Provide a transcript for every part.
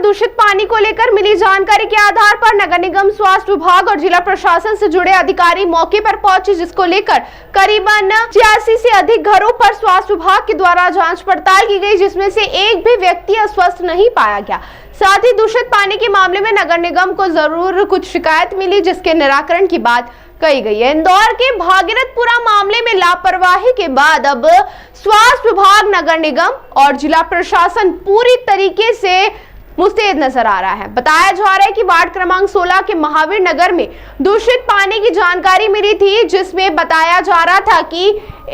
दूषित पानी को लेकर मिली जानकारी के आधार पर नगर निगम, स्वास्थ्य विभाग और जिला प्रशासन से जुड़े अधिकारी मौके पर पहुंचे, जिसको लेकर करीबन 86 से अधिक घरों पर स्वास्थ्य विभाग के द्वारा जांच पड़ताल की गई, जिसमें से एक भी व्यक्ति अस्वस्थ नहीं पाया गया। साथ ही दूषित पानी के मामले में नगर निगम को जरूर कुछ शिकायत मिली, जिसके निराकरण की बात कही गई है। इंदौर के भागीरथपुरा मामले में लापरवाही के बाद अब स्वास्थ्य विभाग, नगर निगम और जिला प्रशासन पूरी तरीके से मुस्तैद नजर आ रहा है। बताया जा रहा है कि वार्ड क्रमांक 16 के महावीर नगर में दूषित पानी की जानकारी मिली थी, जिसमें बताया जा रहा था कि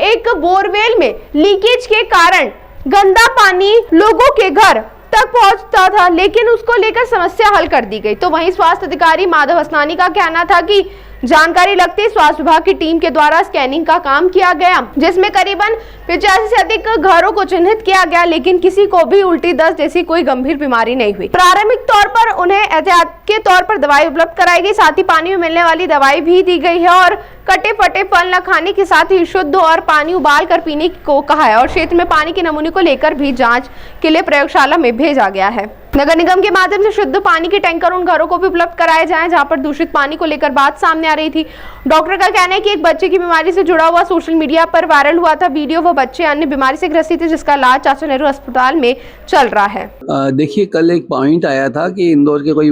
एक बोरवेल में लीकेज के कारण गंदा पानी लोगों के घर तक पहुंचता था, लेकिन उसको लेकर समस्या हल कर दी गई। तो वहीं स्वास्थ्य अधिकारी माधव असनानी का कहना था कि जानकारी लगते स्वास्थ्य विभाग की टीम के द्वारा स्कैनिंग का काम किया गया, जिसमें करीबन 85 से अधिक घरों को चिन्हित किया गया, लेकिन किसी को भी उल्टी दस्त जैसी कोई गंभीर बीमारी नहीं हुई। प्रारंभिक तौर पर उन्हें एहतियात के तौर पर दवाई उपलब्ध कराई गई, साथ ही पानी में मिलने वाली दवाई भी दी गई है और कटे फटे फल न खाने के साथ ही शुद्ध और पानी उबाल कर पीने को कहा है और क्षेत्र में पानी के नमूने को लेकर भी जांच के लिए प्रयोगशाला में भेजा गया है। नगर निगम के माध्यम से शुद्ध पानी के टैंकर उन घरों को भी उपलब्ध कराए जाएं जहां पर दूषित पानी को लेकर बात सामने आ रही थी। डॉक्टर का कहना है कि एक बच्चे की बीमारी से जुड़ा हुआ सोशल मीडिया पर वायरल हुआ था वीडियो। वो बच्चे अन्य बीमारी से ग्रसित थे, जिसका इलाज चाचा नेहरू अस्पताल में चल रहा है। देखिए, कल एक पॉइंट आया था कि इंदौर के कोई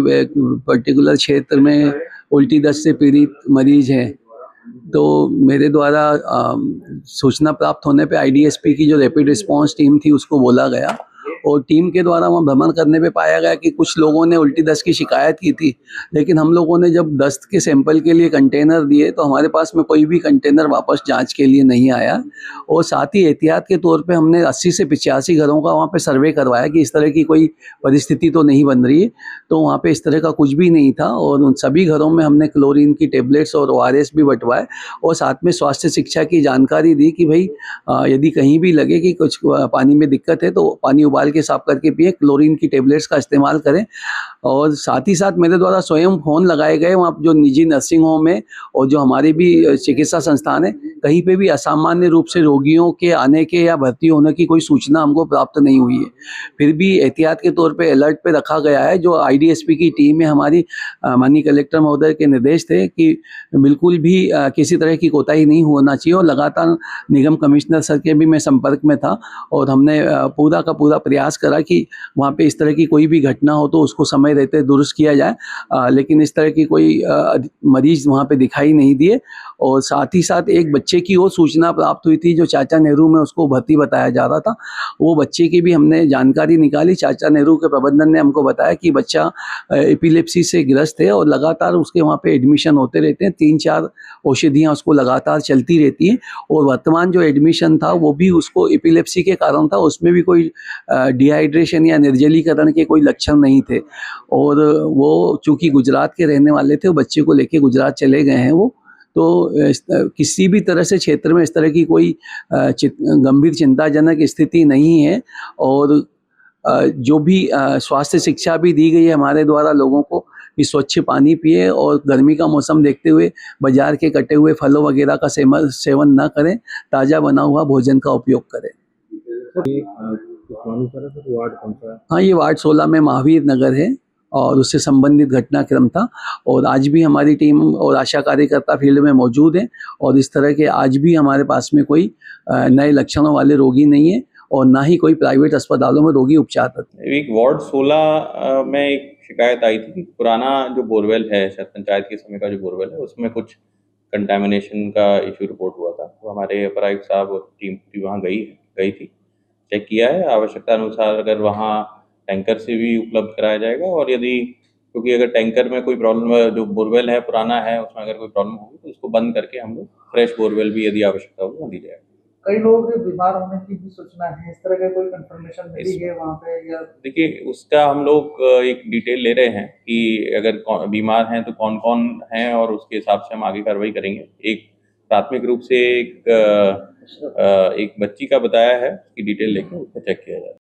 पर्टिकुलर क्षेत्र में उल्टी दस्त से पीड़ित मरीज है, तो मेरे द्वारा सूचना प्राप्त होने पे आईडीएसपी की जो रैपिड रिस्पांस टीम थी उसको बोला गया और टीम के द्वारा वहाँ भ्रमण करने पे पाया गया कि कुछ लोगों ने उल्टी दस्त की शिकायत की थी, लेकिन हम लोगों ने जब दस्त के सैंपल के लिए कंटेनर दिए तो हमारे पास में कोई भी कंटेनर वापस जांच के लिए नहीं आया। और साथ ही एहतियात के तौर पे हमने 80 से 85 घरों का वहाँ पे सर्वे करवाया कि इस तरह की कोई परिस्थिति तो नहीं बन रही है, तो वहाँ पे इस तरह का कुछ भी नहीं था। और उन सभी घरों में हमने क्लोरीन की टेबलेट्स और ORS भी बंटवाए और साथ में स्वास्थ्य शिक्षा की जानकारी दी कि भाई यदि कहीं भी लगे कि कुछ पानी में दिक्कत है तो पानी उबाल के साफ करके पिए, क्लोरीन की टेबलेट्स का इस्तेमाल करें। और साथ ही साथ मेरे द्वारा स्वयं फोन लगाए गए वहाँ जो निजी नर्सिंग होम है और जो हमारे भी चिकित्सा संस्थान है, कहीं पे भी असामान्य रूप से रोगियों के आने के या भर्ती होने की कोई सूचना हमको प्राप्त नहीं हुई है। फिर भी एहतियात के तौर पे अलर्ट पे रखा गया है। जो आईडीएसपी की टीम है हमारी, माननीय कलेक्टर महोदय के निर्देश थे कि बिल्कुल भी किसी तरह की कोताही नहीं होना चाहिए और लगातार निगम कमिश्नर सर के भी मैं संपर्क में था और हमने पूरा का पूरा प्रयास करा कि वहाँ पे इस तरह की कोई भी घटना हो तो उसको समय रहते दुरुस्त किया जाए, लेकिन इस तरह की कोई मरीज वहाँ पे दिखाई नहीं दिए। और साथ ही साथ एक बच्चे की वो सूचना प्राप्त हुई थी जो चाचा नेहरू में उसको भर्ती बताया जा रहा था, वो बच्चे की भी हमने जानकारी निकाली। चाचा नेहरू के प्रबंधन ने हमको बताया कि बच्चा एपिलेप्सी से ग्रस्त है और लगातार उसके वहाँ पे एडमिशन होते रहते हैं, 3-4 औषधियाँ उसको लगातार चलती रहती हैं और वर्तमान जो एडमिशन था वो भी उसको एपिलेप्सी के कारण था, उसमें भी कोई डिहाइड्रेशन या निर्जलीकरण के कोई लक्षण नहीं थे। और वो चूँकि गुजरात के रहने वाले थे, वो बच्चे को लेके गुजरात चले गए हैं वो, तो किसी भी तरह से क्षेत्र में इस तरह की कोई गंभीर चिंताजनक स्थिति नहीं है। और जो भी स्वास्थ्य शिक्षा भी दी गई है हमारे द्वारा लोगों को कि स्वच्छ पानी पिए और गर्मी का मौसम देखते हुए बाजार के कटे हुए फलों वगैरह का सेवन न करें, ताज़ा बना हुआ भोजन का उपयोग करें। हाँ, ये वार्ड 16 में महावीर नगर है और उससे संबंधित घटनाक्रम था और आज भी हमारी टीम और आशा कार्यकर्ता फील्ड में मौजूद हैं और इस तरह के आज भी हमारे पास में कोई नए लक्षणों वाले रोगी नहीं है और ना ही कोई प्राइवेट अस्पतालों में रोगी उपचार करते हैं। एक वार्ड 16 में एक शिकायत आई थी कि पुराना जो बोरवेल है, शायद पंचायत के समय का जो बोरवेल है, उसमें कुछ कंटामिनेशन का इशू रिपोर्ट हुआ था। तो हमारे अपर आयुक्त साहब और टीम पूरी वहाँ गई थी, चेक किया है। आवश्यकता अनुसार अगर वहाँ टैंकर से भी उपलब्ध कराया जाएगा और यदि, क्योंकि अगर टैंकर में कोई प्रॉब्लम, जो बोरवेल है पुराना है उसमें अगर कोई प्रॉब्लम होगी तो उसको बंद करके हम लोग फ्रेश बोरवेल भी यदि आवश्यकता होगी वो दी जाएगी। कई लोगों के बीमार होने की भी सूचना है, इस तरह का कोई कंफर्मेशन मिली है वहाँ पे? या देखिए, उसका हम लोग एक डिटेल ले रहे हैं कि अगर बीमार हैं तो कौन कौन हैं और उसके हिसाब से हम आगे कार्रवाई करेंगे। एक प्राथमिक रूप से एक बच्ची का बताया है, उसकी डिटेल लेके उसको चेक किया जाए।